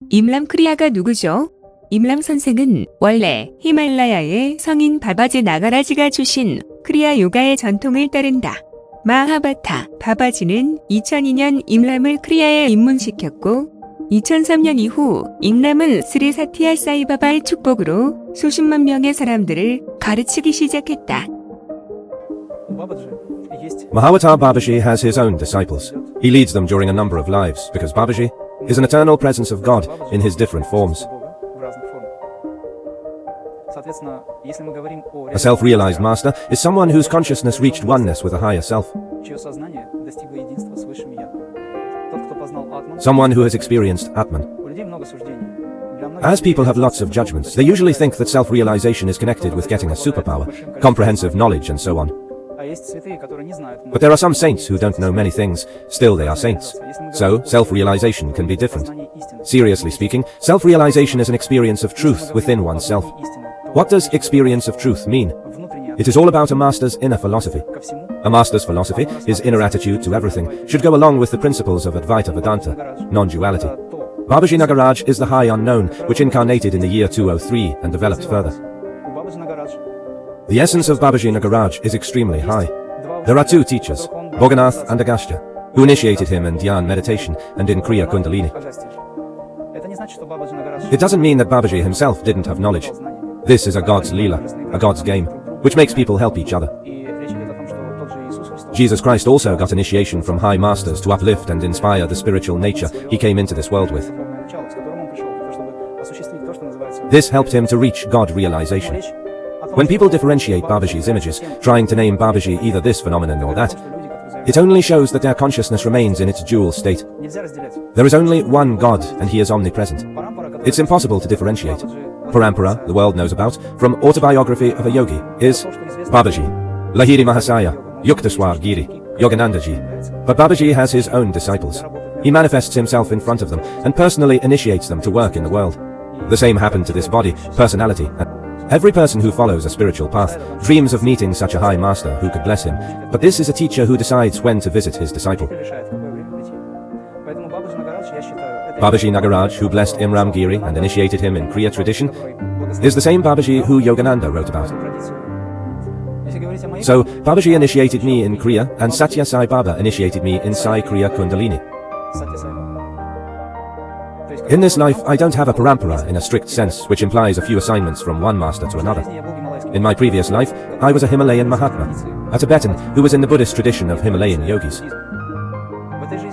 임람크리아가 누구죠? 임람선생은 원래 히말라야의 성인 바바지 나가라지가 주신 크리아 요가의 전통을 따른다. 마하바타 바바지는 2002년 임람을 크리아에 입문시켰고 2003년 이후 임람은 스리 사티아 사이바바의 축복으로 수십만 명의 사람들을 가르치기 시작했다. Mahavatar Babaji has his own disciples. He leads them during a number of lives because Babaji is an eternal presence of God in his different forms. A self-realized master is someone whose consciousness reached oneness with a higher self. Someone who has experienced Atman. As people have lots of judgments, they usually think that self-realization is connected with getting a superpower, comprehensive knowledge and so on. But there are some saints who don't know many things, still they are saints. So, self-realization can be different. Seriously speaking, self-realization is an experience of truth within oneself. What does experience of truth mean? It is all about a master's inner philosophy. A master's philosophy, his inner attitude to everything, should go along with the principles of Advaita Vedanta, non-duality. Babaji Nagaraj is the high unknown, which incarnated in the year 203 and developed further. The essence of Babaji Nagaraj is extremely high. There are two teachers, Bhoganath and Agastya, who initiated him in Dhyan meditation and in Kriya Kundalini. It doesn't mean that Babaji himself didn't have knowledge. This is a God's Leela, a God's game, which makes people help each other. Jesus Christ also got initiation from high masters to uplift and inspire the spiritual nature he came into this world with. This helped him to reach God realization. When people differentiate Babaji's images, trying to name Babaji either this phenomenon or that, it only shows that their consciousness remains in its dual state. There is only one God, and he is omnipresent. It's impossible to differentiate. Parampara, the world knows about, from Autobiography of a Yogi, is Babaji, Lahiri Mahasaya, Yukteswar Giri, Yoganandaji. But Babaji has his own disciples. He manifests himself in front of them, and personally initiates them to work in the world. The same happened to this body, personality. Every person who follows a spiritual path dreams of meeting such a high master who could bless him, but this is a teacher who decides when to visit his disciple. Babaji Nagaraj, who blessed Imram Giri and initiated him in Kriya tradition, is the same Babaji who Yogananda wrote about. So, Babaji initiated me in Kriya, and Satya Sai Baba initiated me in Sai Kriya Kundalini. In this life, I don't have a parampara in a strict sense, which implies a few assignments from one master to another. In my previous life, I was a Himalayan Mahatma, a Tibetan who was in the Buddhist tradition of Himalayan yogis.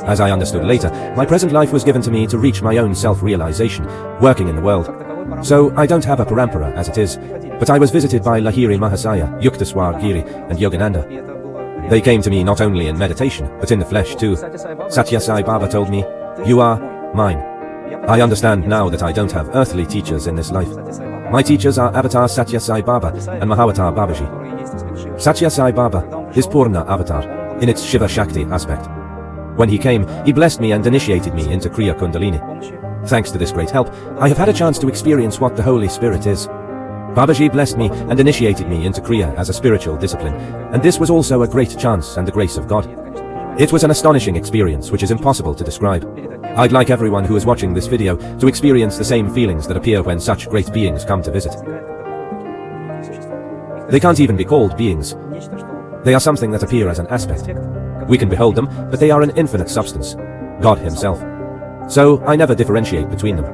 As I understood later, my present life was given to me to reach my own self-realization, working in the world. So, I don't have a parampara as it is, but I was visited by Lahiri Mahasaya, Yukteswar Giri, and Yogananda. They came to me not only in meditation, but in the flesh too. Satya Sai Baba told me, "You are mine." I understand now that I don't have earthly teachers in this life. My teachers are Avatar Satya Sai Baba and Mahavatar Babaji. Satya Sai Baba is Purna Avatar, in its Shiva Shakti aspect. When he came, he blessed me and initiated me into Kriya Kundalini. Thanks to this great help, I have had a chance to experience what the Holy Spirit is. Babaji blessed me and initiated me into Kriya as a spiritual discipline, and this was also a great chance and the grace of God. It was an astonishing experience which is impossible to describe. I'd like everyone who is watching this video to experience the same feelings that appear when such great beings come to visit. They can't even be called beings. They are something that appear as an aspect. We can behold them, but they are an infinite substance, God himself. So, I never differentiate between them.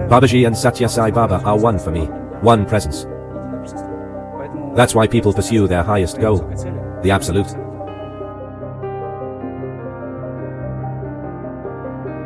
Babaji and Satya Sai Baba are one for me, one presence. That's why people pursue their highest goal, the Absolute.